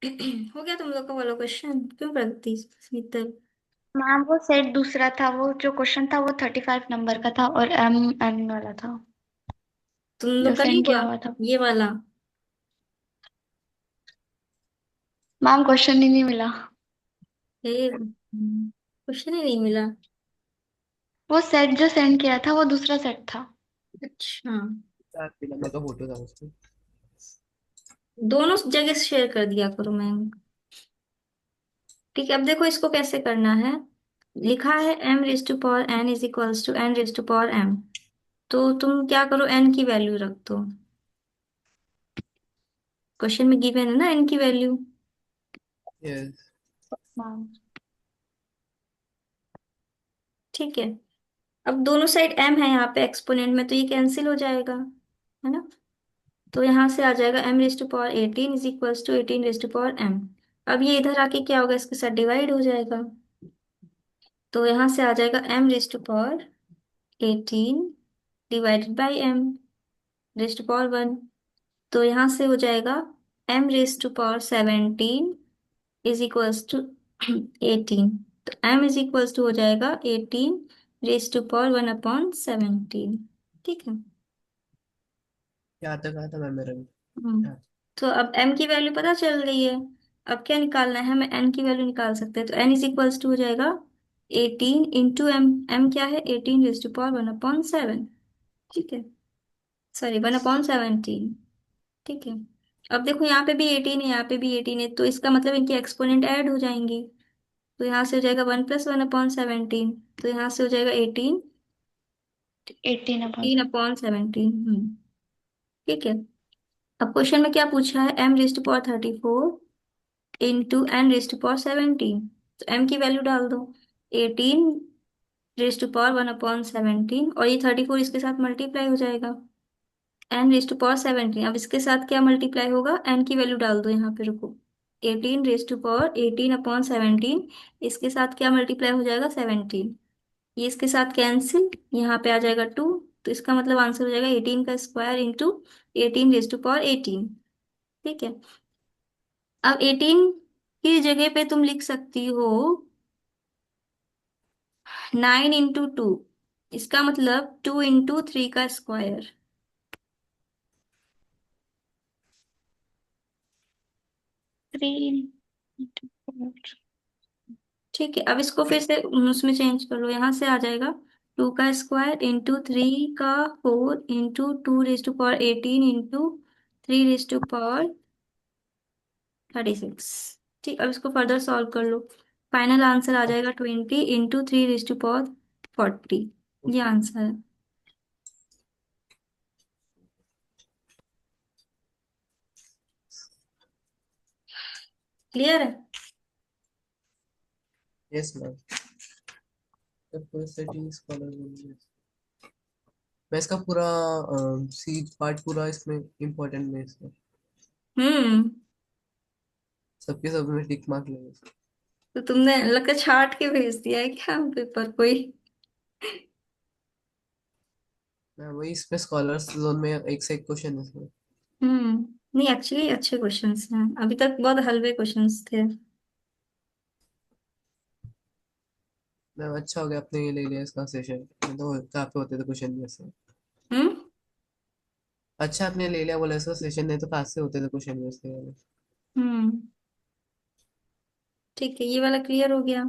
हो गया तुम लोग का वाला क्वेश्चन? क्यों करती शीतल? मैम वो सेट दूसरा था, वो जो क्वेश्चन था वो 35 नंबर का था और एम एन वाला था तुम जो लोग का नहीं सेंड किया हुआ हुआ था। ये वाला? मैम क्वेश्चन ही नहीं मिला। क्वेश्चन ही नहीं मिला? वो सेट जो सेंड किया था वो दूसरा सेट था। अच्छा। 4 नंबर का फोटो था उसमें। दोनों जगह शेयर कर दिया करो मैम। ठीक है, अब देखो इसको कैसे करना है। लिखा है m raise to power n is equals to n raise to power m। तो तुम क्या करो, n की वैल्यू रख दो। क्वेश्चन में गिवन है ना n की वैल्यू। यस। मैम ठीक है। अब दोनों साइड m है यहाँ पे एक्सपोनेंट में, तो ये कैंसिल हो जाएगा, है ना? तो यहाँ से आ जाएगा m raise to power 18 is equals to 18 raise to power m। अब ये इधर आके क्या होगा, इसके साथ डिवाइड हो जाएगा। तो यहाँ से आ जाएगा m raise to power 18 divided by m raise to power 1। तो यहाँ से हो जाएगा m raise to power 17 is equals to 18। तो m इज इक्वल्स टू हो जाएगा 18 रेज टू पावर 1/17। ठीक है। क्या तक आया था मैम मेरा भी? हम्म। हाँ। तो अब m की वैल्यू पता चल गई है। अब क्या निकालना है, हमें n की वैल्यू निकाल सकते हैं। तो n इज इक्वल्स टू हो जाएगा 18 इंटू m। m क्या है, 18 रेज टू पावर 1/7। ठीक है, सॉरी 1/17। ठीक है। अब देखो यहाँ पे भी 18 है, यहाँ पे भी 18 है, तो इसका मतलब इनके एक्सपोनेंट ऐड हो जाएंगे। तो यहाँ से हो जाएगा 1 + 1/17। तो यहाँ से हो जाएगा 18 18 अपॉन 18/17। ठीक है। अब क्वेश्चन में क्या पूछा है, m raise to power 34 into n raise to power 17। तो m की वैल्यू डाल दो, 18 रेज टू पावर 1/17, और ये 34 इसके साथ मल्टीप्लाई हो जाएगा, n रेज टू पावर 17। अब इसके साथ क्या मल्टीप्लाई होगा, n की वैल्यू डाल दो यहाँ पे, रुको। 18 रेज टू पावर 18/17, इसके साथ क्या मल्टीप्लाई हो जाएगा, 17। ये इसके साथ कैंसिल, यहाँ पे आ जाएगा 2। तो इसका मतलब आंसर हो जाएगा 18 का square into 18 raise to power 18। ठीक है। अब 18 की जगह पे तुम लिख सकती हो 9 इंटू 2। इसका मतलब 2 इंटू 3 का स्क्वायर। 3। ठीक है, अब इसको फिर से उसमें चेंज कर लो, यहाँ से आ जाएगा 2 का स्क्वायर इंटू 3 का 4 into 2 raise to power 18 into 3 raise to power 36। ठीक, अब इसको फर्दर सॉल्व कर लो। फाइनल आंसर आ जाएगा 20 इंटू 3 रेज टू पावर 40। ये आंसर है। क्लियर है? Yes ma'am. The first setting is color only। मैं इसका पूरा सी पार्ट पूरा इसमें इम्पोर्टेंट है इसमें। हम्म। सबके सब में टिक मार्क लगे। तो तुमने लगता है छाट के भेज दिया है क्या पेपर कोई? मैं वही इसमें स्कॉलर्स जोन में एक से एक क्वेश्चन है इसमें। नहीं, एक्चुअली अच्छे क्वेश्चंस हैं, अभी तक बहुत हलवे क्वेश्चंस थे। मैम अच्छा हो गया आपने ये ले लिया इसका सेशन, नहीं तो कहाँ पे होते थे क्वेश्चन भी ऐसे। हम्म। अच्छा आपने ले लिया बोला इसका सेशन, नहीं तो कहाँ से होते थे क्वेश्चन भी ऐसे वाले। हम्म। ठीक है, ये वाला क्लियर हो गया।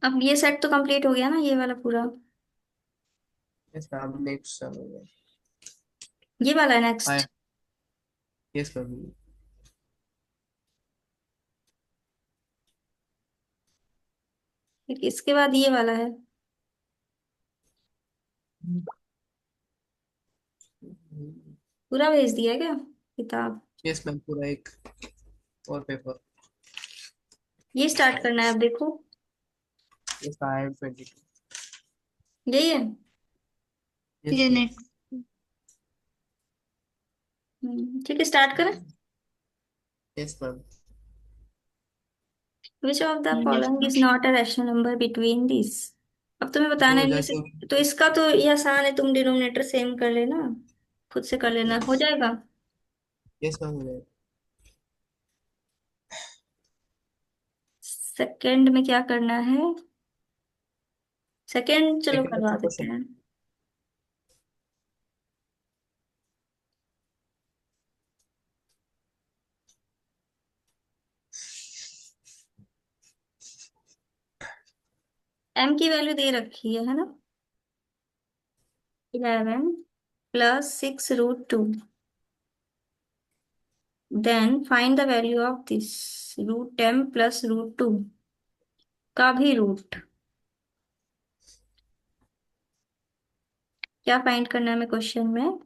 अब ये सेट तो कंप्लीट हो गया ना, ये वाला पूरा। यस मैम नेक्स्ट चलो। ये वाला है आया। नेक्स्ट। Yes ma'am. फिर इसके बाद ये वाला है। पूरा भेज दिया है क्या किताब? यस मैम पूरा एक और पेपर। ये स्टार्ट करना है, अब देखो। Yes I am 22। यही है। यस ये मैम। नेक्स्ट। ठीक है, स्टार्ट करें। Yes ma'am. Which of the yes following ma'am. Is not a rational number between this. अब तुम्हें बताना दो है ये हजार से। क्योंकि। तो इसका तो ये आसान है, तुम डिनोमिनेटर सेम कर लेना, खुद से कर लेना, हो यस। जाएगा। यस मैम हो जाएगा। सेकंड में क्या करना है? सेकंड चलो सेकंड करवा अच्छा देते क्वेश्चन। हैं। m की वैल्यू दे रखी है ना? 11 + 6√2। Then find the value of this √10 + √2 का भी रूट। क्या फाइंड करना है हमें क्वेश्चन में?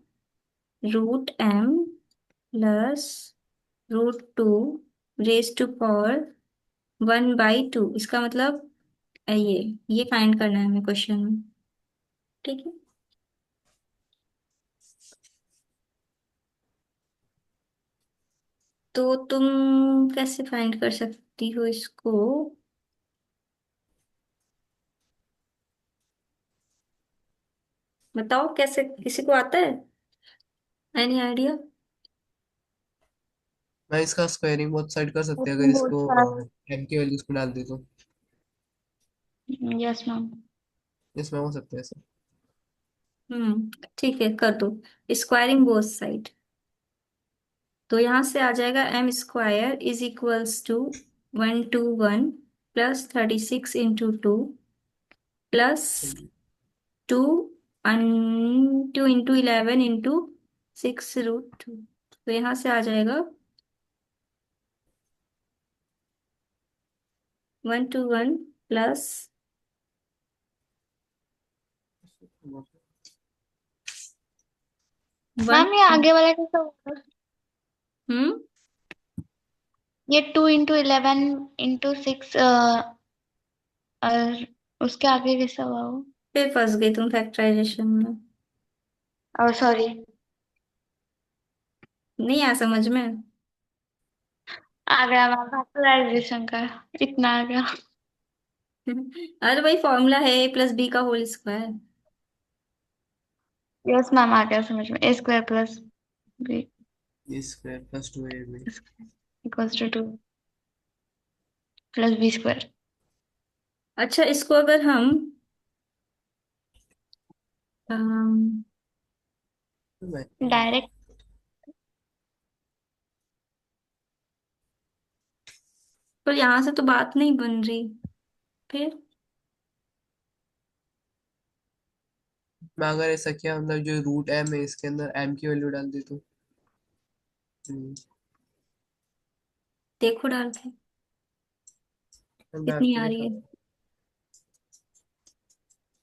√m + √2 raised to power 1/2। इसका मतलब ये फाइंड करना है हमें क्वेश्चन में। ठीक है। तो तुम कैसे फाइंड कर सकती हो इसको? बताओ कैसे, किसी को आता है? Any idea? मैं इसका स्क्वायरिंग बहुत साइड कर सकते हैं अगर बहुत इसको सारा। m की वैल्यूज में डाल दी तो। Yes ma'am. इसमें हो सकता है ऐसा। ठीक है, कर दो स्क्वायरिंग बोथ साइड। तो यहाँ से आ जाएगा m² = 121 +36 × 2 +2 2 × 11 × 6√2। तो यहाँ से आ जाएगा 121 प्लस वन। मैम ये आगे वाला कैसा होगा? हम्म ये 2 × 11 × 6 और उसके आगे कैसा हुआ वो? फिर फंस गई तुम फैक्टराइजेशन में। और सॉरी। नहीं आया समझ में? आ गया मैम फैक्टराइजेशन का। इतना आ गया। अरे भाई फॉर्मूला है a + b² यस मैम आ गया समझ में। a² + b a² + 2ab। = 2 + b²। अच्छा, इसको अगर हम अम, मैं डायरेक्ट। पर यहाँ से तो बात नहीं बन रही। फिर मैं अगर ऐसा किया मतलब जो रूट m है इसके अंदर m की वैल्यू डाल दी तो। देखो डाल के डाल कितनी के आ रही देखा। है।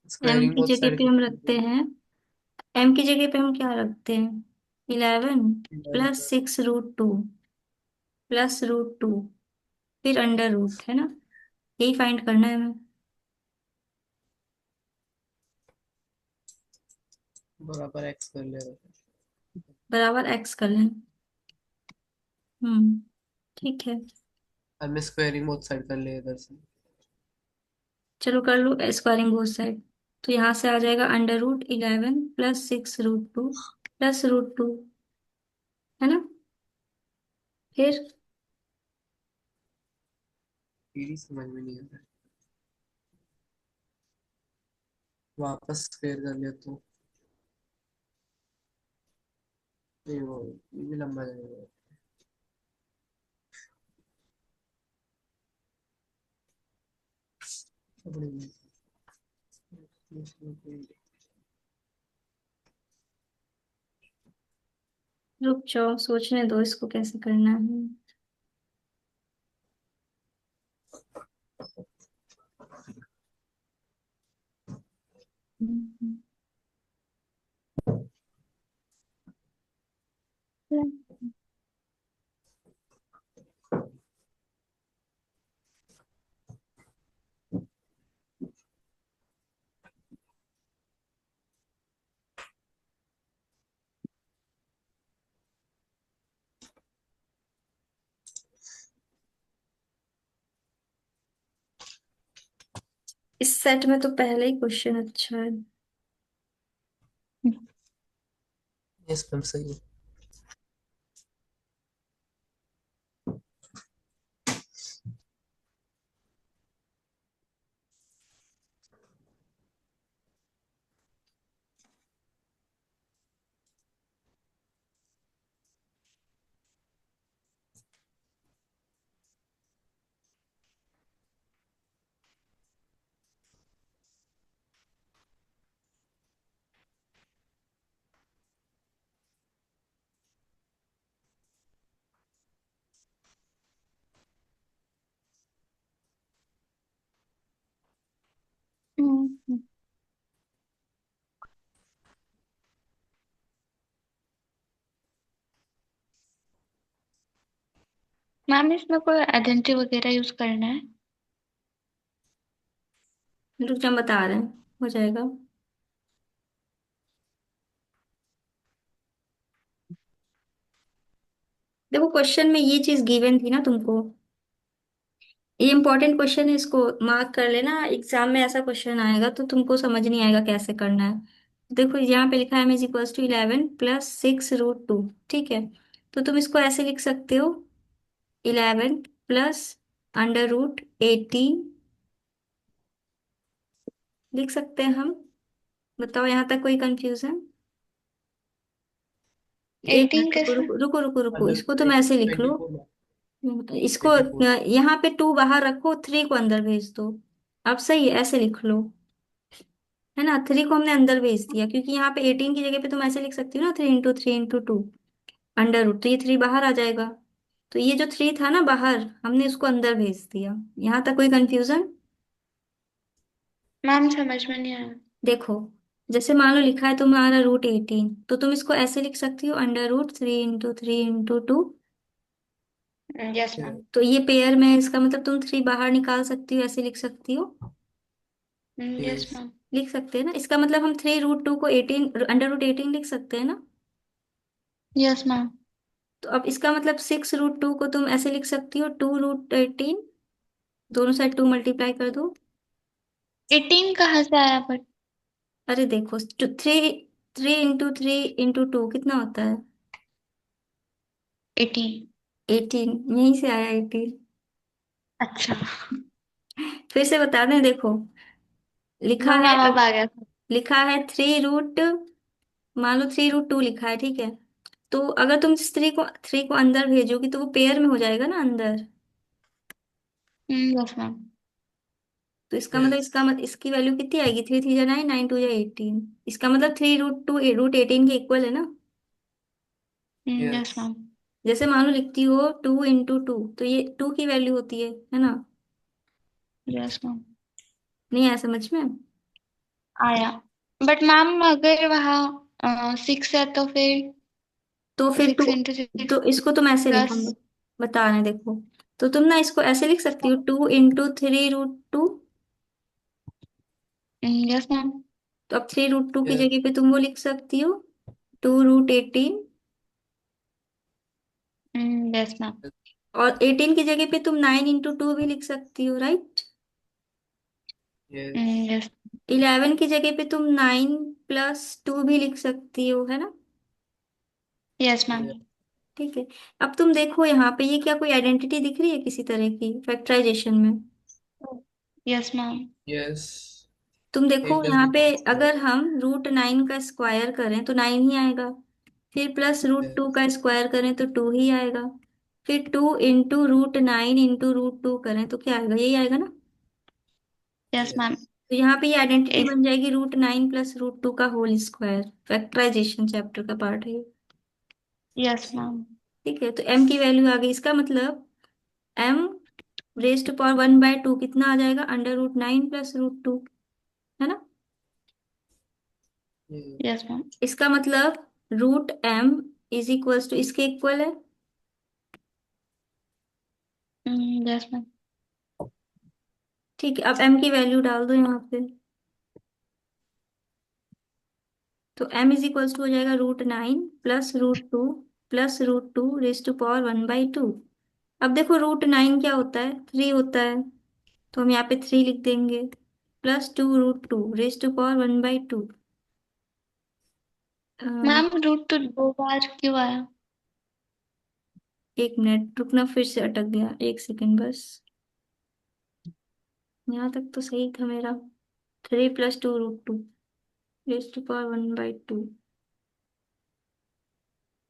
m स्क्वायरिंग की बहुत जगह साइड पे हम रखते हैं, m की जगह पे हम क्या रखते हैं? 11 + 6√2 +√2 फिर अंडर रूट, है ना? यही फाइंड करना है हमें। बराबर x कर ले। बराबर x कर लें। हम्म ठीक है। अब मैं स्क्वायरिंग बहुत साइड कर ले इधर से। चलो कर लो स्क्वायरिंग बोथ साइड। तो यहाँ से आ जाएगा √11 + 6√2 +√2, है ना? फिर सीरीज समझ में नहीं आ रहा है। वापस स्क्वायर कर लिया तो नहीं वो ये भी लंबा जाएगा। अपने रुक जाओ, सोचने दो इसको कैसे करना है। हम्म, इस सेट में तो पहले ही क्वेश्चन अच्छा है। यस मैम सही है। मैम इसमें कोई आइडेंटिटी वगैरह यूज करना है? रुक जा, हम बता रहे हैं, हो जाएगा। देखो क्वेश्चन में ये चीज गिवन थी ना तुमको, ये इंपॉर्टेंट क्वेश्चन है, इसको मार्क कर लेना, एग्जाम में ऐसा क्वेश्चन आएगा तो तुमको समझ नहीं आएगा कैसे करना है। देखो यहाँ पे लिखा है m इज इक्वल्स टू 11 + 6√2, ठीक है। तो तुम इसको ऐसे लिख सकते हो, 11 + √18 लिख सकते हैं हम। बताओ यहाँ तक कोई कंफ्यूजन? एक 18 मिनट, रुको कैसे? रुको रुको रुको रुको, अंडर इसको रूट तुम ऐसे लिख लो। 24 इसको 24। यहाँ पे 2 बाहर रखो, 3 को अंदर भेज दो। अब सही है, ऐसे लिख लो, है ना। 3 को हमने अंदर भेज दिया, क्योंकि यहाँ पे 18 की जगह पे तुम ऐसे लिख सकती हो ना, 3 × 3 × 2 अंडर रूट, तो ये 3 बाहर आ जाएगा। तो ये जो 3 था ना बाहर, हमने उसको अंदर भेज दिया। यहाँ तक कोई कंफ्यूजन? मैम समझ में नहीं आया। देखो, जैसे मान लो लिखा है तुम्हारा √18, तो तुम इसको ऐसे लिख सकती हो, अंडर रूट 3 × 3 × 2। Yes ma'am. तो ये पेयर में है, इसका मतलब तुम 3 बाहर निकाल सकती हो, ऐसे लिख सकती हो। Yes yes ma'am. लिख सकते हैं ना, इसका मतलब हम 3√2 को 18, अंडर रूट 18 लिख सकते हैं ना। Yes ma'am. तो अब इसका मतलब 6√2 को तुम ऐसे लिख सकती हो, 2√18, दोनों साइड 2 मल्टीप्लाई कर दो। 18 कहाँ से आया बट? अरे देखो, 3 3 × 3 × 2 कितना होता है? 18। 18, यहीं से आया 18। अच्छा। फिर से बता दें, देखो लिखा नो है, मैम अब आ गया। लिखा है 3 रूट, मान लो 3√2 लिखा है, ठीक है। तो अगर तुम इस 3 को अंदर भेजोगी तो वो पेयर में हो जाएगा ना अंदर। Yes ma'am. तो इसका मतलब, यस इसकी वैल्यू कितनी आएगी? 3 3 जा 9, 9 2 जा 18। इसका मतलब 3√2 √18 के इक्वल है ना। Yes yes ma'am. जैसे मान लो लिखती हो 2 × 2, तो ये 2 की वैल्यू होती है ना। Yes ma'am. नहीं आया समझ में? आया। बट मैम अगर वहाँ 6 है तो फिर तो फिर टू, 6 × 6 तो इसको तुम ऐसे लिखो, प्लस। बता रहे हैं देखो। तो तुम ना इसको ऐसे लिख सकती हो, 2 × 3√2। Yes ma'am. तो अब 3√2 की यस जगह पे तुम वो लिख सकती हो, 2√18। Yes ma'am. और 18 की जगह पे तुम 9 × 2 भी लिख सकती हो, राइट। यस। यस। 11 की जगह पे तुम 9 + 2 भी लिख सकती हो, है ना। Yes ma'am. ठीक है। अब तुम देखो यहाँ पे, ये क्या कोई आइडेंटिटी दिख रही है किसी तरह की फैक्टराइजेशन में? Yes ma'am. यस तुम देखो 8 + यहाँ b पे, स्क्वायर। अगर हम √9 का स्क्वायर करें तो 9 ही आएगा। फिर प्लस √2 का स्क्वायर करें तो 2 ही आएगा। फिर 2 × √9 × √2 करें तो क्या आएगा? यही आएगा ना। Yes ma'am. तो यहाँ पे ये आइडेंटिटी इस बन जाएगी, √9 + √2 का होल स्क्वायर। फैक्टराइजेशन चैप्टर का पार्ट है ये। Yes ma'am. ठीक है, तो m की वैल्यू आ गई, इसका मतलब m⁻1/2 कितना आ जाएगा? अंडर √9 + √2, है ना। Yes ma'am. इसका मतलब √m इसके इक्वल है। Yes ma'am. ठीक है, अब m की वैल्यू डाल दो यहाँ पे। तो m हो जाएगा √9 + √2 +√2 ⁻1/2। अब देखो √9 क्या होता है? 3 होता है, तो हम यहाँ पे 3 लिख देंगे, +2 √2 ⁻1/2। मैम रूट तो 2 बार क्यों आया? एक मिनट रुकना, फिर से अटक गया, एक सेकंड बस। यहाँ तक तो सही था मेरा। 3 + 2 √2 ⁻1/2।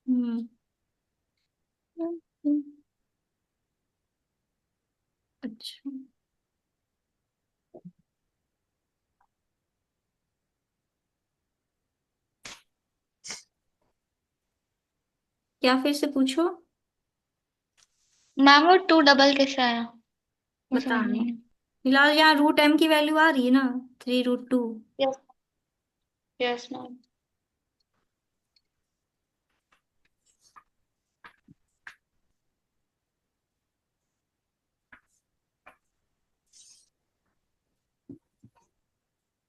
हम्म। अच्छा, क्या फिर से पूछो। मैम वो 2 डबल कैसे आया? वो बता समझ रही नहीं हूँ, आया। फिलहाल यहाँ √m की वैल्यू आ रही है ना, 3 √2। यस। Yes ma'am.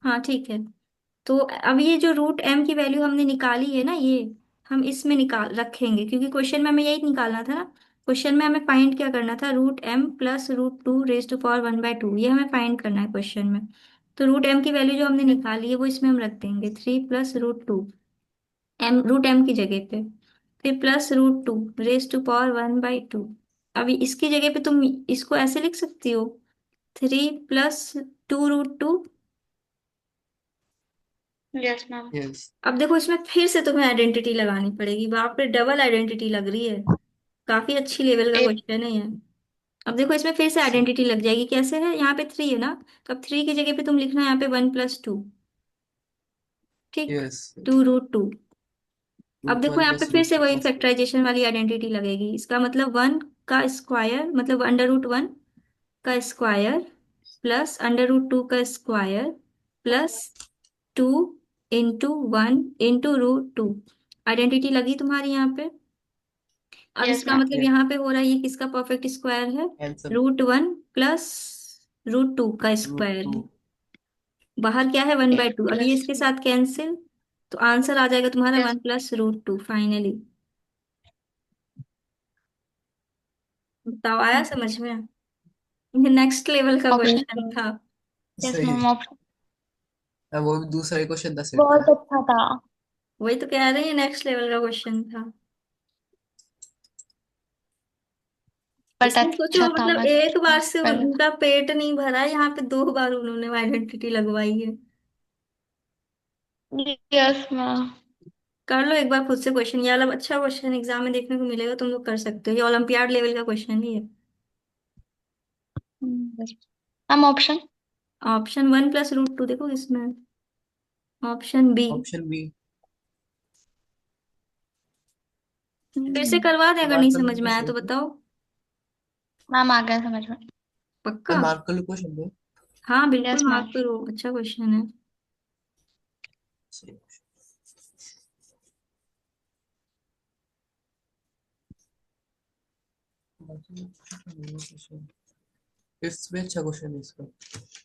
हाँ ठीक है। तो अब ये जो रूट एम की वैल्यू हमने निकाली है ना, ये हम इसमें निकाल रखेंगे, क्योंकि क्वेश्चन में हमें यही निकालना था ना। क्वेश्चन में हमें फाइंड क्या करना था, root m plus root two raise to power 1/2, ये हमें फाइंड करना है क्वेश्चन में। तो रूट एम की वैल्यू जो हमने निकाली है वो इसमें हम रख देंगे, 3 + रूट 2, एम रूट एम की जगह पे, फिर plus root two raise to power 1/2। अभी इसकी जगह पे तुम इसको ऐसे लिख सकती हो, 3 + 2√2। Yes ma'am. यस। अब देखो इसमें फिर से तुम्हें आइडेंटिटी लगानी पड़ेगी, बाप रे डबल आइडेंटिटी लग रही है। काफी अच्छी लेवल का एक क्वेश्चन है ये। अब देखो इसमें फिर से आइडेंटिटी लग जाएगी, कैसे है, यहाँ पे 3 है ना, तो अब 3 की जगह पे तुम लिखना है यहाँ पे 1 + 2। ठीक, यस। 2√2। अब रूट देखो वन यहाँ पे प्लस फिर रूट से टू वही प्लस टू। फैक्टराइजेशन वाली आइडेंटिटी लगेगी, इसका मतलब 1 का स्क्वायर, मतलब √1 का स्क्वायर प्लस √2 का स्क्वायर प्लस 2 × 1 × √2। आइडेंटिटी लगी तुम्हारी यहाँ पे। अब यस इसका मैम। मतलब यहाँ पे हो रहा है ये किसका परफेक्ट स्क्वायर है, आंसर √1 प्लस √2 का रूट स्क्वायर टू। है। बाहर क्या है, 1/2, अब ये प्लस इसके साथ कैंसिल, तो आंसर आ जाएगा तुम्हारा यस। 1 + √2 फाइनली। बताओ आया समझ में, ये नेक्स्ट लेवल का ऑप्शन। क्वेश्चन था। यस सही। मैम ऑप्शन अब वो भी दूसरा ही क्वेश्चन था सेट का। बहुत अच्छा था। वही तो कह रही है, नेक्स्ट लेवल का क्वेश्चन था। बट इसमें सोचो अच्छा था मतलब बस। एक बार से उनका पेट नहीं भरा, यहाँ पे 2 बार उन्होंने आइडेंटिटी लगवाई है। Yes ma'am. कर लो एक बार खुद से क्वेश्चन, ये वाला अच्छा क्वेश्चन एग्जाम में देखने को मिलेगा, तुम लोग कर सकते हो, ये ओलंपियाड लेवल का क्वेश्चन ही है। Ma'am option. ऑप्शन 1 + √2 देखो इसमें, ऑप्शन बी। Option B. फिर से करवा दे अगर नहीं मार्क कर लो समझ में आया क्वेश्चन तो को। बताओ। मैम आ गया समझ में। मैं पक्का। मार्क कर लो क्वेश्चन को। हाँ बिल्कुल यस मैम। मार्क करो, अच्छा क्वेश्चन है। सही। फिफ्थ में अच्छा क्वेश्चन है इसका।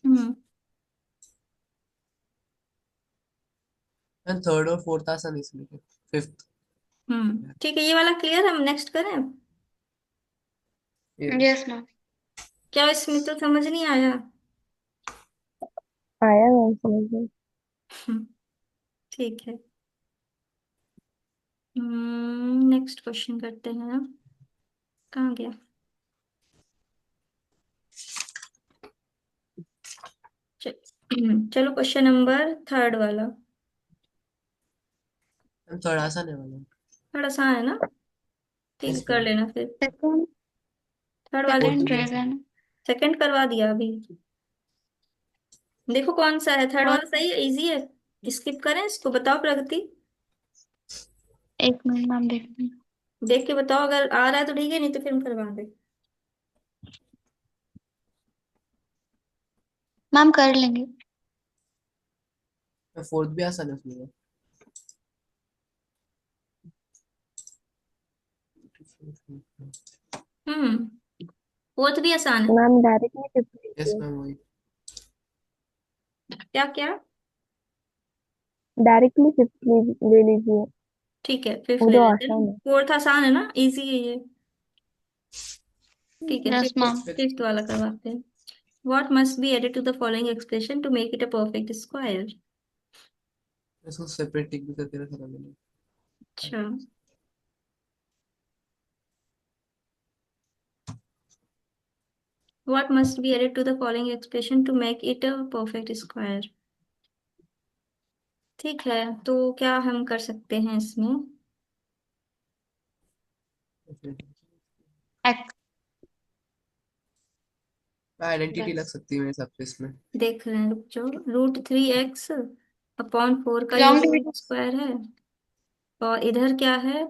हम्म। एंड थर्ड और फोर्थ आसान है इसमें। फिफ्थ। ठीक है, ये वाला क्लियर, हम नेक्स्ट करें। ये यस मैम। क्या इसमें तो समझ नहीं आया। आया मैम समझ में। ठीक है, नेक्स्ट क्वेश्चन करते हैं। कहाँ गया, चलो क्वेश्चन नंबर थर्ड वाला। थर्ड आसान है वाला। थोड़ा सा है ना, ठीक है, यस कर मैम। लेना फिर। सेकंड। थर्ड वाले, फोर्थ सेकंड भी आसान। रहेगा। सेकंड करवा दिया अभी। देखो कौन सा है, थर्ड और वाला सही है, इजी है, स्किप करें इसको, बताओ प्रगति। एक मिनट मैम देखते हैं। देख के बताओ, अगर आ रहा है तो ठीक है, नहीं तो फिर हम करवा दे। मैम कर लेंगे। फोर्थ भी आसान है उसमें। हम्म, फोर्थ भी आसान है। मैम डायरेक्टली फिफ्थ यस लीजिए। मैम वही। क्या क्या, डायरेक्टली फिफ्थ ले लीजिए। ठीक है फिफ्थ वो ले तो लेते हैं, आसान है। फोर्थ आसान है ना, इजी है ये। ठीक है, यस फिफ्थ, मैम। फिफ्थ वाला करवाते हैं। What must be added to the following expression to make it a perfect square? इसको सेपरेट टिक भी करके रखा था मैंने। अच्छा, what must be added to the following expression to make it a perfect square? ठीक है, तो क्या हम कर सकते हैं इसमें, एक्स। आइडेंटिटी लग बस। सकती है मेरे हिसाब से इसमें। देख रहे हैं, रुक जाओ, √3x/4 का ये लॉन्ग होल डिवीजन। स्क्वायर है, और इधर क्या है,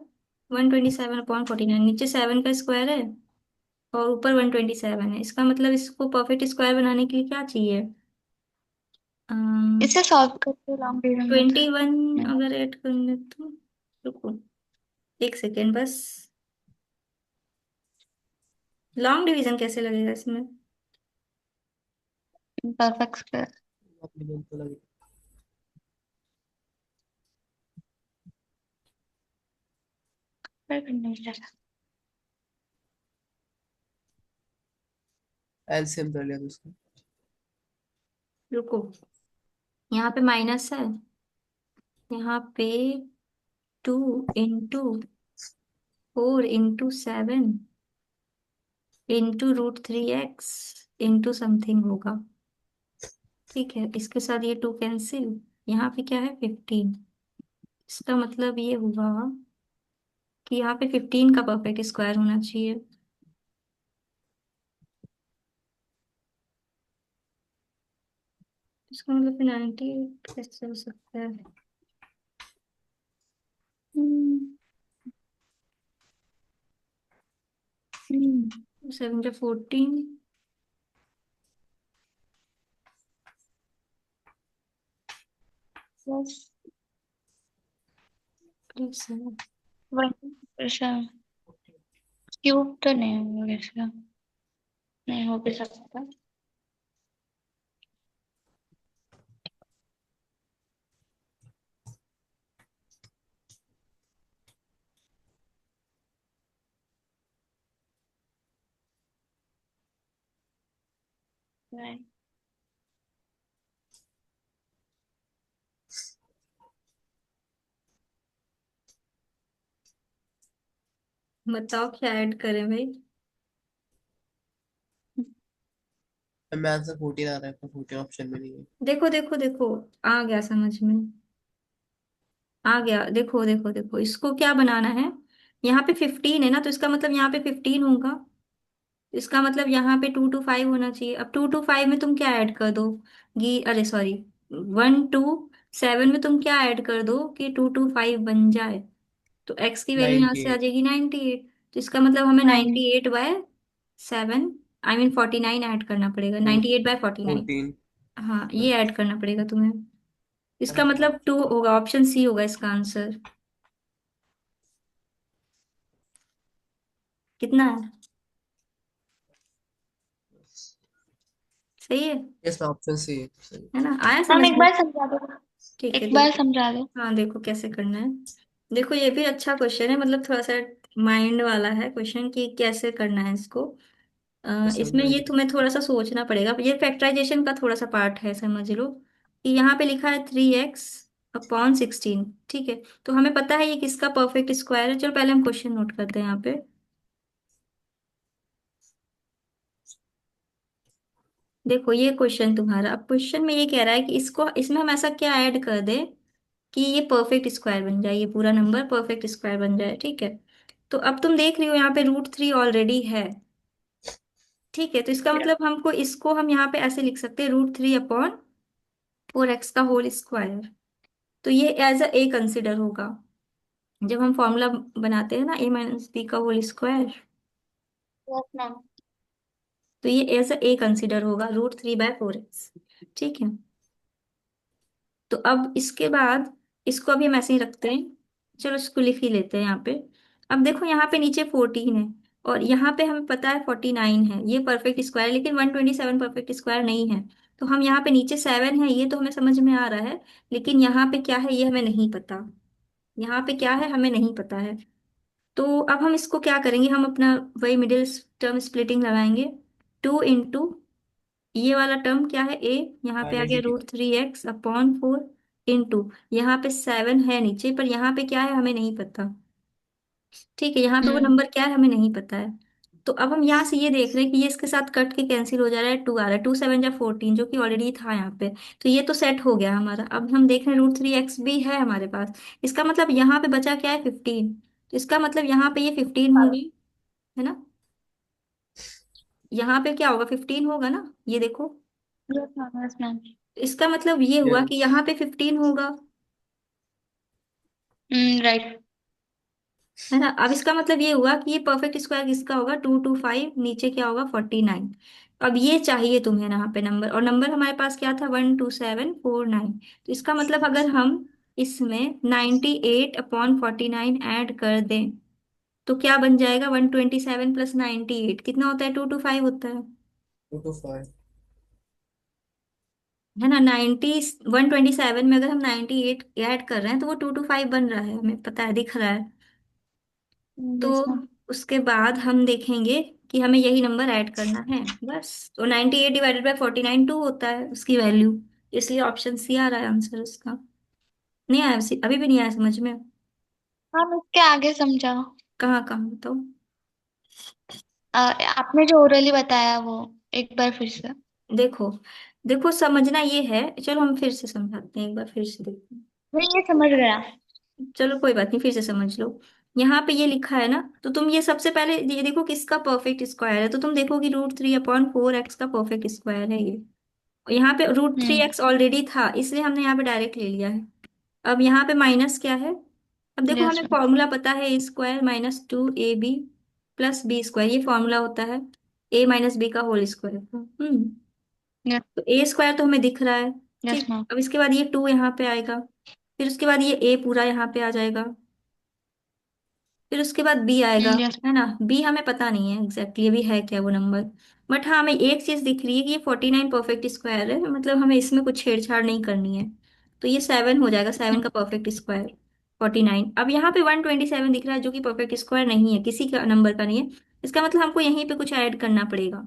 127/49, नीचे 7 का स्क्वायर है और ऊपर 127 है, इसका मतलब इसको परफेक्ट स्क्वायर बनाने के लिए क्या चाहिए, इसे सॉल्व करके लॉन्ग डिवीजन 21 मेथड। अगर ऐड कर ले तो, रुको एक सेकेंड बस, लॉन्ग डिवीजन कैसे लगेगा इसमें। Perfect square. तो लगे। नहीं चला। एलसीएम कर लिया तो उसका। रुको, यहाँ पे माइनस है, यहाँ पे 2 into 4 into 7 into √3x into something होगा। ठीक है, इसके साथ ये 2 कैंसिल, यहाँ पे क्या है 15। इसका मतलब ये हुआ कि यहाँ पे 15 का परफेक्ट स्क्वायर होना चाहिए। इसका मतलब 90 कैसे हो सकता है? हम्म, 7 जा 14, प्लस प्लस 1 ऐसा क्यूब तो नहीं होगा इसका, नहीं हो भी सकता। नहीं। बताओ क्या ऐड करें भाई। मैं आंसर 14 आ रहा है पर 14 ऑप्शन में नहीं है। देखो देखो देखो, आ गया समझ में, आ गया। देखो देखो देखो, इसको क्या बनाना है, यहाँ पे 15 है ना, तो इसका मतलब यहाँ पे 15 होगा। इसका मतलब यहाँ पे 2 to 5 होना चाहिए। अब 2 to 5 में तुम क्या ऐड कर दो, अरे सॉरी, 1 to 7 में तुम क्या ऐड कर दो कि 2 to 5 बन जाए। तो एक्स की वैल्यू यहाँ से आ 98। जाएगी 98। तो इसका मतलब हमें नाइन। 98/7, आई मीन 49 ऐड करना पड़ेगा, फोर 98/49। 14। हाँ, ये ऐड करना पड़ेगा तुम्हें। इसका मतलब 2 होगा, ऑप्शन सी होगा इसका आंसर। कितना है? सही है यस, ऑप्शन सी है सही। है ना, आया मैम समझ एक में? बार समझा दो। ठीक है एक बार देखो। समझा दो। हाँ देखो कैसे करना है। देखो ये भी अच्छा क्वेश्चन है, मतलब थोड़ा सा माइंड वाला है क्वेश्चन कि कैसे करना है इसको। बस समझ इसमें में आ ये गया। तुम्हें थोड़ा सा सोचना पड़ेगा, ये फैक्टराइजेशन का थोड़ा सा पार्ट है, समझ लो। कि यहाँ पे लिखा है 3x/16। ठीक है, तो हमें पता है ये किसका परफेक्ट स्क्वायर है। चलो पहले हम क्वेश्चन नोट करते हैं यहाँ पे। देखो ये क्वेश्चन तुम्हारा, अब क्वेश्चन में ये कह रहा है कि इसको, इसमें हम ऐसा क्या ऐड कर दें कि ये परफेक्ट स्क्वायर बन जाए, ये पूरा नंबर परफेक्ट स्क्वायर बन जाए। ठीक है, तो अब तुम देख रही हो यहाँ पे √3 ऑलरेडी है। ठीक है, तो इसका मतलब हमको, इसको हम यहाँ पे ऐसे लिख सकते हैं, √3/4x का होल स्क्वायर। तो ये एज ए कंसिडर होगा। जब हम फॉर्मूला बनाते हैं ना, a - b का होल स्क्वायर, यस मैम। तो ये एज ए कंसिडर होगा √3/4x। ठीक है, तो अब इसके बाद इसको अभी हम ऐसे ही रखते हैं। चलो इसको लिख ही लेते हैं यहाँ पे। अब देखो यहाँ पे नीचे 14 है, और यहाँ पे हमें पता है 49 है, ये परफेक्ट स्क्वायर, लेकिन 127 परफेक्ट स्क्वायर नहीं है। तो हम यहाँ पे नीचे 7 है, ये तो हमें समझ में आ रहा है, लेकिन यहाँ पे क्या है ये हमें नहीं पता। यहाँ पे क्या है हमें नहीं पता है। तो अब हम इसको क्या करेंगे, हम अपना वही मिडिल टर्म स्प्लिटिंग लगाएंगे। 2 into ये वाला टर्म क्या है, ए, यहाँ पे आ गया नेगेटिव। √3x/4 इंटू, यहाँ पे 7 है नीचे, पर यहाँ पे क्या है हमें नहीं पता। ठीक है, यहाँ पे वो हम्म। नंबर क्या है हमें नहीं पता है। तो अब हम यहाँ से ये देख रहे हैं कि ये इसके साथ कट के कैंसिल हो जा रहा है, 2 आ रहा है, 2 7 जा 14, जो कि ऑलरेडी था यहाँ पे। तो ये तो सेट हो गया हमारा। अब हम देख रहे हैं √3x भी है हमारे पास। इसका मतलब यहाँ पे बचा क्या है 15। तो इसका मतलब यहाँ पे ये 15 होगी, है ना। यहाँ पे क्या होगा, 15 होगा ना, ये देखो। Yes ma'am, yes ma'am. इसका मतलब ये हुआ कि यस। यहाँ पे 15 होगा, राइट। है ना। अब इसका मतलब ये हुआ कि ये परफेक्ट स्क्वायर किसका होगा, 2 to 5, नीचे क्या होगा 49। अब ये चाहिए तुम्हें यहाँ पे नंबर, और नंबर हमारे पास क्या था, 12749। तो इसका मतलब अगर हम इसमें 98/49 ऐड कर दें, तो क्या बन जाएगा, 127 + 98 कितना होता है, 2 to 5 होता टू टू फाइव। है ना। 127 में अगर हम 98 ऐड कर रहे हैं, तो वो 2 to 5 बन रहा है, हमें पता है, दिख रहा है। तो यस मैम। उसके बाद हम देखेंगे कि हमें यही नंबर ऐड करना है बस। तो 98 डिवाइडेड बाय 49 2 होता है उसकी वैल्यू। इसलिए ऑप्शन सी आ रहा है आंसर उसका। नहीं आया अभी भी नहीं आया समझ में? हाँ, मैं इसके आगे समझा। कहाँ कहाँ बताओ। आपने जो ओरली बताया वो एक बार फिर से। देखो देखो समझना ये है, चलो हम फिर से समझाते हैं, एक बार फिर से देखते हैं। मैं ये समझ गया। चलो कोई बात नहीं, फिर से समझ लो। यहाँ पे ये लिखा है ना, तो तुम ये सबसे पहले ये देखो किसका परफेक्ट स्क्वायर है, तो तुम देखोगी √3/4x का परफेक्ट स्क्वायर है ये। और यहाँ पे √3x ऑलरेडी था, इसलिए हमने यहाँ पे डायरेक्ट ले लिया है। अब यहाँ पे माइनस क्या है? अब देखो यस हमें मैम। फॉर्मूला पता है, A² - 2AB + B² ये फॉर्मूला होता है A - B का होल स्क्वायर का। तो A² तो हमें दिख रहा है। यस ठीक, मैम। अब इसके बाद ये 2 यहाँ पे आएगा। फिर उसके बाद ये A पूरा यहाँ पे आ जाएगा। फिर उसके बाद बी आएगा। यस। है ना, बी हमें पता नहीं है एग्जैक्टली अभी है क्या वो नंबर। बट हाँ हमें एक चीज दिख रही है कि ये 49 परफेक्ट स्क्वायर है, मतलब हमें इसमें कुछ छेड़छाड़ नहीं करनी है। तो ये 7 हो जाएगा, 7 का परफेक्ट स्क्वायर 49। अब यहाँ पे 127 दिख रहा है जो कि परफेक्ट स्क्वायर नहीं है, किसी का नंबर का नहीं है। इसका मतलब हमको यहीं पे कुछ ऐड करना पड़ेगा।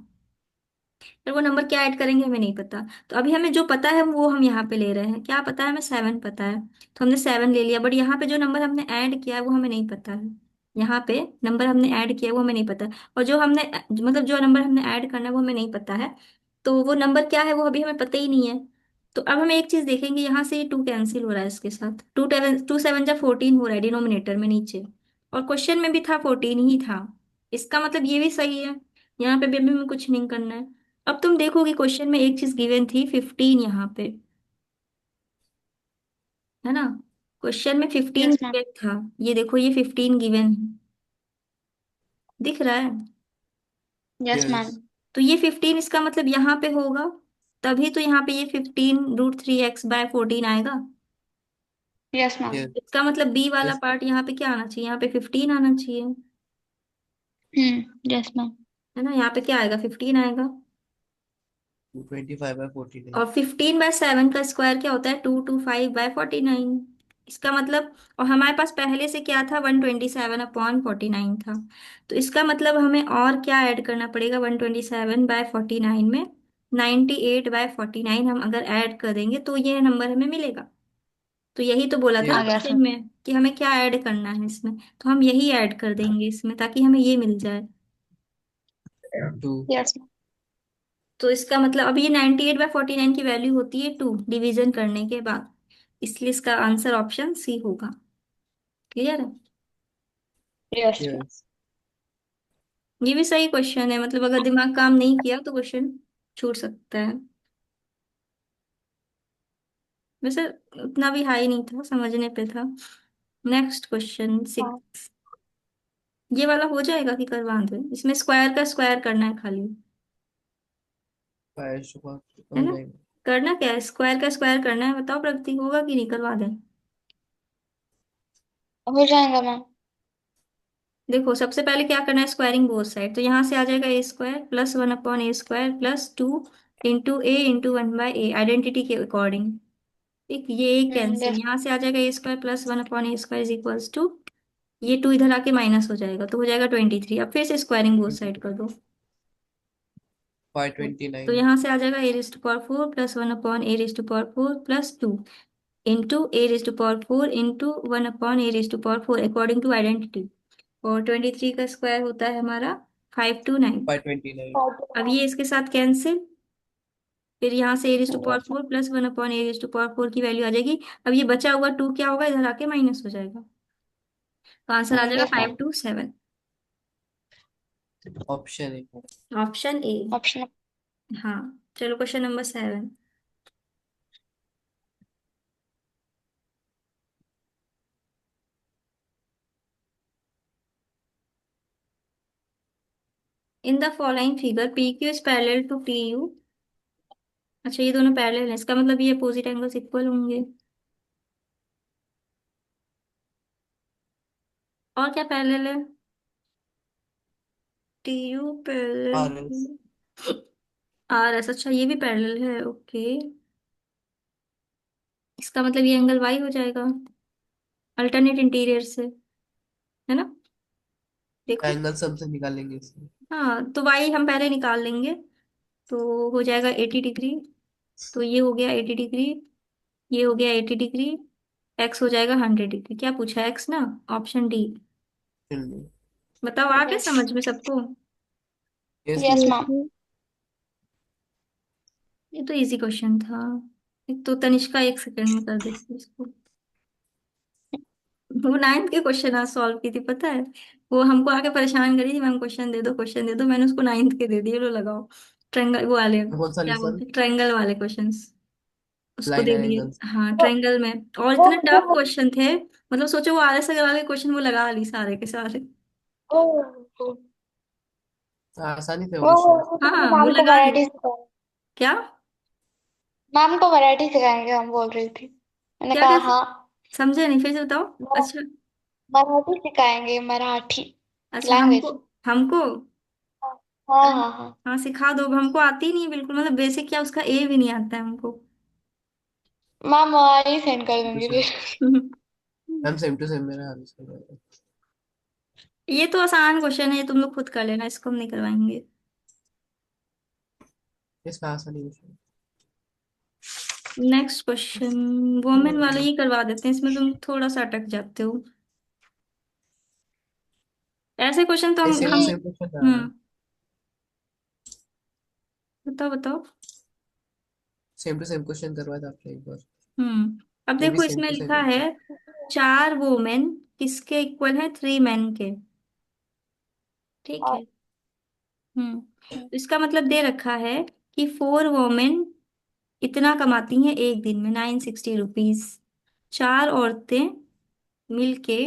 पर वो नंबर क्या ऐड करेंगे हमें नहीं पता। तो अभी हमें जो पता है वो हम यहाँ पे ले रहे हैं। क्या पता है हमें? 7 पता है। तो हमने 7 ले लिया, बट यहाँ पे जो नंबर हमने ऐड किया है वो हमें नहीं पता है। यहाँ पे नंबर हमने ऐड किया है वो हमें नहीं पता है। और जो हमने मतलब जो नंबर हमने ऐड करना है वो हमें नहीं पता है। तो वो नंबर क्या है वो अभी हमें पता ही नहीं है। तो अब हम एक चीज देखेंगे, यहाँ से ये 2 कैंसिल हो रहा है इसके साथ। 2 7 जा 14 हो रहा है डिनोमिनेटर में नीचे। और क्वेश्चन में भी था 14 ही था। इसका मतलब ये भी सही है। यहाँ पे भी हमें कुछ नहीं करना है। अब तुम देखोगे क्वेश्चन में एक चीज गिवन थी 15 यहाँ पे, है ना। क्वेश्चन में 15 यस मैम। गिवन था। ये देखो ये 15 गिवन है, दिख रहा है। Yes ma'am. यस तो ये 15 इसका मतलब यहाँ पे होगा। तभी तो यहाँ पे ये 15 √3x/14 आएगा। Yes ma'am. यस इसका मतलब बी वाला यस पार्ट यहाँ पे क्या आना चाहिए? यहाँ पे 15 आना चाहिए। Yes ma'am. है ना, यहाँ पे क्या आएगा? 15 आएगा। 25/49। और 15/7 का स्क्वायर क्या होता है? 225/49। इसका मतलब, और हमारे पास पहले से क्या था? 127/49 था। तो इसका मतलब हमें और क्या ऐड करना पड़ेगा 127/49 में? 98/49 हम अगर ऐड कर देंगे तो ये नंबर हमें मिलेगा। तो यही तो बोला था ना आ गया क्वेश्चन सर। में कि हमें क्या ऐड करना है इसमें। तो हम यही ऐड कर देंगे इसमें ताकि हमें ये मिल जाए। 2। Yes ma'am. तो इसका मतलब अब ये 98/49 की वैल्यू होती है 2 डिवीजन करने के बाद। इसलिए इसका आंसर ऑप्शन सी होगा। क्लियर है? Yes ma'am. यस ये भी सही क्वेश्चन है, मतलब अगर दिमाग काम नहीं किया तो क्वेश्चन छूट सकता है। वैसे उतना भी हाई नहीं था, समझने पे था। नेक्स्ट क्वेश्चन हाँ, 6। ये वाला हो जाएगा कि करवा दें? इसमें स्क्वायर का स्क्वायर करना है खाली। 5 है हो ना, जाएगा। करना क्या है? स्क्वायर का स्क्वायर करना है। बताओ प्रगति, होगा कि नहीं? करवा दें? हो जाएगा मैम। देखो सबसे पहले क्या करना है, स्क्वायरिंग बोथ साइड। तो यहाँ से आ जाएगा A² + 1/A² + 2 × A × 1/A identity के अकॉर्डिंग। ठीक, ये एक कैंसिल, यस। यहाँ से आ जाएगा A² + 1/A² = 2। ये 2 इधर आके माइनस हो जाएगा तो हो जाएगा 23। अब फिर से स्क्वायरिंग बोथ साइड कर दो। फाइव तो ट्वेंटी तो नाइन यहाँ से आ जाएगा A⁴ + 1/A⁴ + 2 × A⁴ × 1/A⁴ according to identity. और 23 का स्क्वायर होता है हमारा 529। 529। अब ये इसके साथ कैंसिल। फिर यहाँ से A⁴ + 1/A⁴ की वैल्यू आ जाएगी। अब ये बचा हुआ 2 क्या होगा? इधर आके माइनस हो जाएगा। तो आंसर आ जाएगा यस मैम। 527। ऑप्शन है। Option A. ऑप्शन। हाँ, चलो question number 7। In the following figure PQ is parallel to TU। अच्छा ये दोनों पैरेलल है, इसका मतलब ये अपोजिट एंगल्स इक्वल होंगे। और क्या पैरेलल है? TU R S. Parallel RS। अच्छा ये भी पैरेलल है, ओके। इसका मतलब ये एंगल Y हो जाएगा अल्टरनेट इंटीरियर से, है ना। देखो। एंगल सम से निकालेंगे इसमें। हाँ, तो वाई हम पहले निकाल लेंगे। तो हो जाएगा 80 डिग्री। तो ये हो गया 80 डिग्री, ये हो गया 80 डिग्री। एक्स हो जाएगा 100 डिग्री। क्या पूछा है? एक्स ना। Option D. चलिए। बताओ, आ गया यस। समझ में सबको? Yes yes ma'am. मैम। ये तो इजी क्वेश्चन था। एक तो तनिष्का 1 सेकंड में कर देती है इसको। वो 9th के क्वेश्चन आज सॉल्व की थी, पता है। वो हमको आके परेशान करी थी, मैम क्वेश्चन दे दो, क्वेश्चन दे दो। मैंने उसको 9th के दे दिए, लो लगाओ। ट्रायंगल वो वाले, कौन सा क्या लेसन? बोलते हैं, ट्रायंगल वाले क्वेश्चंस। उसको लाइन दे एंड दिए। एंगल्स। हाँ, ट्रायंगल में। और इतने टफ क्वेश्चन थे, मतलब सोचो वो आर एस अग्रवाल के क्वेश्चन वो लगा ली सारे के सारे। आसानी थे वो वो क्वेश्चन। हाँ, वो मैम को लगा ली। वैरायटी सिखाएंगे। क्या? मैम को वैरायटी सिखाएंगे हम बोल रही थी। मैंने क्या कहा क्या? हाँ। समझे नहीं, फिर से बताओ। अच्छा। मराठी सिखाएंगे, मराठी अच्छा, हमको। लैंग्वेज। हमको। हाँ हाँ हाँ। हाँ, सिखा दो। हमको आती नहीं है बिल्कुल, मतलब बेसिक क्या, उसका ए भी नहीं आता है हमको। मैम वही सेंड कर टू दूंगी सेम। फिर। मैम सेम टू सेम मेरा आंसर है। ये तो आसान क्वेश्चन है, ये तुम लोग खुद कर लेना, इसको हम नहीं करवाएंगे। इसमें आसानी क्वेश्चन। Next question. वुमेन वाले ही करवा देते हैं, इसमें तुम थोड़ा सा अटक जाते हो। ऐसे क्वेश्चन तो ये हम सेम टू हम सेम क्वेश्चन था ना? हम्म। बताओ बताओ। सेम टू सेम क्वेश्चन करवाया था आपने एक बार। अब ये भी देखो, सेम इसमें टू सेम लिखा है है। 4 वुमेन किसके इक्वल है? 3 मेन के। ठीक है। तो इसका मतलब दे रखा है कि 4 वुमेन इतना कमाती हैं एक दिन में, 960 रुपीज। 4 औरतें मिलके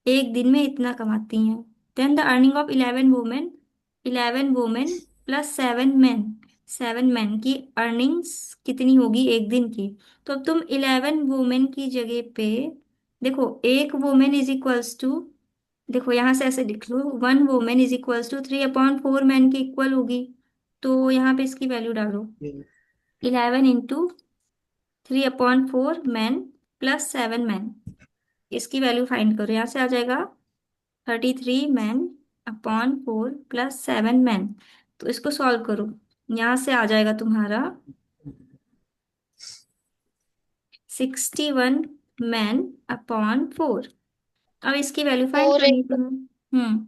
एक दिन में इतना कमाती हैं। Then the earning of 11 women, 11 women plus 7 man, 7 man की अर्निंग्स कितनी होगी एक दिन की? तो अब तुम 11 वुमेन की जगह पे देखो, एक वुमेन इज इक्वल्स टू, देखो यहाँ से ऐसे लिख लो, 1 women is equals to 3/4 man के इक्वल होगी। तो यहाँ पे इसकी वैल्यू डालो। ये 11 इंटू 3/4 मैन प्लस 7 मैन, इसकी वैल्यू फाइंड करो। यहाँ से आ जाएगा 33 मैन अपॉन 4 प्लस 7 मैन। तो इसको सॉल्व करो। यहाँ से आ जाएगा तुम्हारा 61 मैन अपॉन 4। अब इसकी वैल्यू फाइंड पूरे करनी है तुम्हें।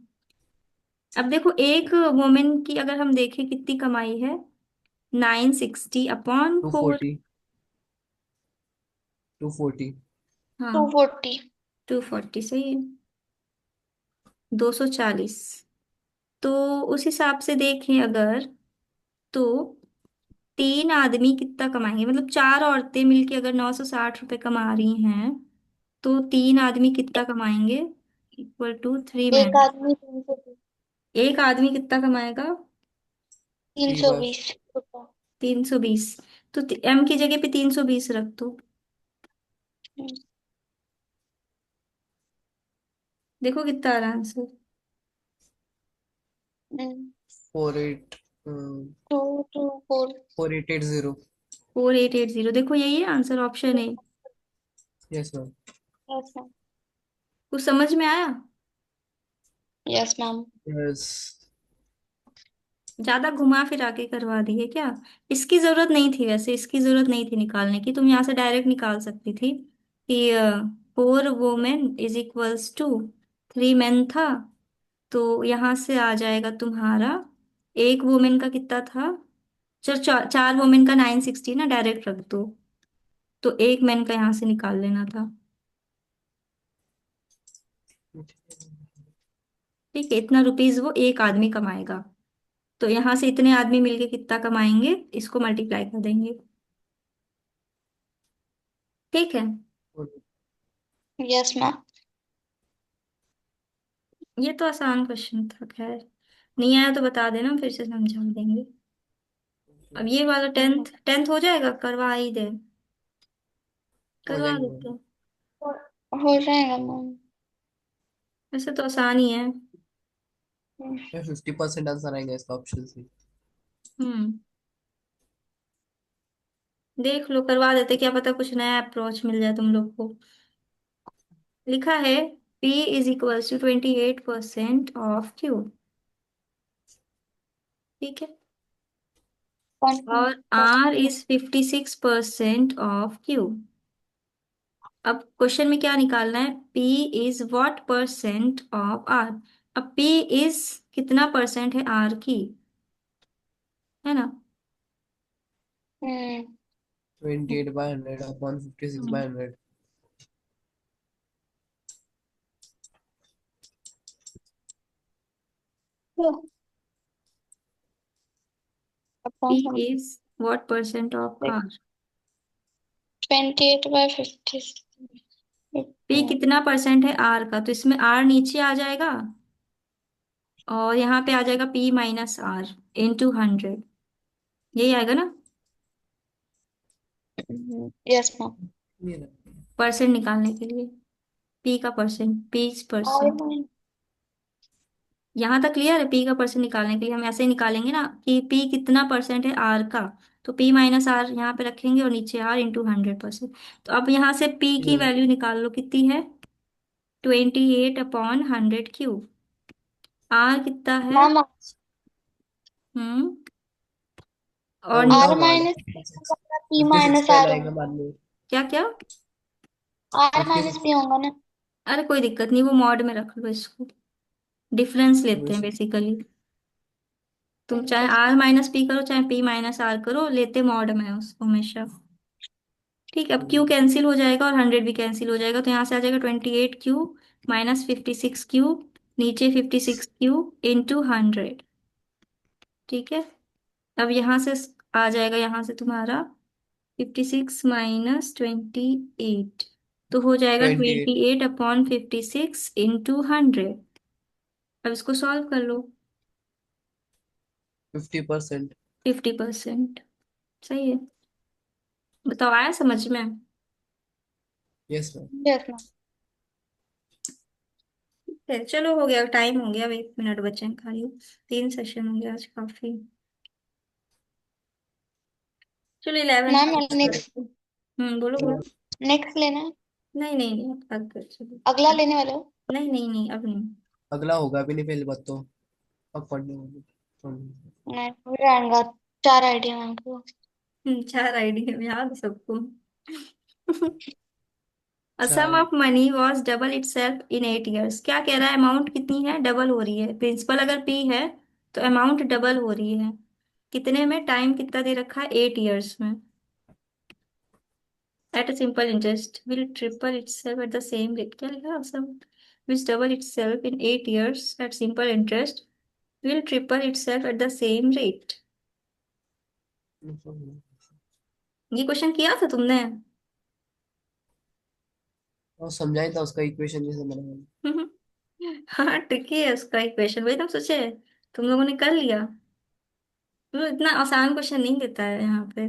अब देखो, एक वुमेन की अगर हम देखें कितनी कमाई है, 960/4। 240। 240। हाँ, 240। 240 सही है। 240। तो उस हिसाब से देखें अगर, तो 3 आदमी कितना कमाएंगे? मतलब 4 औरतें मिलके अगर 960 रुपये कमा रही हैं, तो 3 आदमी कितना कमाएंगे? Equal to 3 man. एक आदमी 320। एक आदमी कितना कमाएगा? तीन थ्री सौ बार। बीस रुपये 320। तो एम की जगह पे 320 रख दो। देखो कितना आ रहा आंसर। 48। 224। 4880। 4880, देखो यही है आंसर, ऑप्शन है। Yes ma'am. Yes ma'am. कुछ समझ में आया? Yes ma'am. यस। ज्यादा घुमा फिरा के करवा दिए क्या? इसकी जरूरत नहीं थी, वैसे इसकी जरूरत नहीं थी निकालने की, तुम यहाँ से डायरेक्ट निकाल सकती थी कि 4 women is equals to 3 man था। तो यहाँ से आ जाएगा तुम्हारा, एक वुमेन का कितना था? चल, 4 वुमेन का 960 ना, डायरेक्ट रख दो। तो एक मैन का यहाँ से निकाल लेना था। ठीक है, इतना रुपीज वो एक आदमी कमाएगा। तो यहाँ से इतने आदमी मिलके कितना कमाएंगे, इसको मल्टीप्लाई कर देंगे। ठीक है। Yes ma'am. ये तो आसान क्वेश्चन था, खैर। नहीं आया तो बता देना, फिर से समझा देंगे। अब ये वाला टेंथ टेंथ हो जाएगा, करवा ही दे। हो करवा जाएंगे मैम। देते हैं। हो जाएगा मैम। वैसे तो आसान ही है। 50% आंसर आएगा इसका ऑप्शन से। हम्म। देख लो, करवा देते, क्या पता कुछ नया अप्रोच मिल जाए तुम लोग को। लिखा है P is equals to 28% of Q। ठीक है। कौन और R इज 56% ऑफ Q। अब क्वेश्चन में क्या निकालना है? P is what percent of R। अब P इज कितना परसेंट है R की, है ना? 28/100 upon 56/100। P is what percent of R? 28/50। P कितना परसेंट है R का, तो इसमें R नीचे आ जाएगा और यहाँ पे आ जाएगा P माइनस R इंटू 100। यही आएगा ना? Yes ma'am. ये रहा। परसेंट निकालने के लिए P का परसेंट, P और परसेंट। यहाँ तक क्लियर है? P का परसेंट निकालने के लिए हम ऐसे ही निकालेंगे ना कि P कितना परसेंट है R का, तो P माइनस R यहाँ पे रखेंगे और नीचे R इंटू 100%। तो अब यहाँ से P की वैल्यू निकाल लो, कितनी है? 28/100 क्यूब। R कितना है? मैम हम्म। और होगा R मान माइनस P 56 माइनस पहले R आएगा होगा। बाद में। क्या क्या? R minus 56। P होगा ना। अरे कोई दिक्कत नहीं, वो मॉड में रख लो इसको। डिफरेंस लेते हैं बेसिकली। तुम चाहे R माइनस P करो चाहे P माइनस R करो, लेते मॉड में है उसको हमेशा। ठीक है। अब Q कैंसिल हो जाएगा और 100 भी कैंसिल हो जाएगा, तो यहाँ से आ जाएगा 28Q माइनस 56Q, नीचे 56Q इंटू 100। ठीक है। अब यहाँ से आ जाएगा, यहाँ से तुम्हारा 56 माइनस 28, तो हो जाएगा 28। 28/56 इंटू 100। अब इसको सॉल्व कर लो। 50%। 50%। सही है। बताओ, आया समझ में? Yes ma'am. Yes ma'am. ठीक है, चलो हो गया, टाइम हो गया, अब 1 मिनट बचे हैं खाली। 3 सेशन हो गया आज, काफी। चलो 11 मैम स्टार्ट नेक्स्ट करते हैं। बोलो बोलो। नेक्स्ट लेना है। नहीं नहीं नहीं, अब तक कर चलो। अगला लेने वाले हो। नहीं नहीं नहीं, अब नहीं। अगला होगा भी नहीं पहली बात तो। अब पढ़ने होगी। नहीं हो जाएगा। 4 आइडिया मैम को। 4 आइडिया याद है सबको। A sum चार। of money was double itself in 8 years। क्या कह रहा है? अमाउंट कितनी है? डबल हो रही है। प्रिंसिपल अगर P है तो अमाउंट डबल हो रही है। कितने में? टाइम कितना दे रखा है? 8 years में। At a simple interest will triple itself at the same rate। क्या लिखा है? Sum which double itself in 8 years at simple interest will triple itself at the same rate। ये क्वेश्चन किया था तुमने? और समझाई था उसका इक्वेशन जैसे बनाया। हाँ, ट्रिकी है उसका इक्वेशन, वही तो सोचे तुम लोगों ने कर लिया। तो इतना आसान क्वेश्चन नहीं देता है यहाँ पे।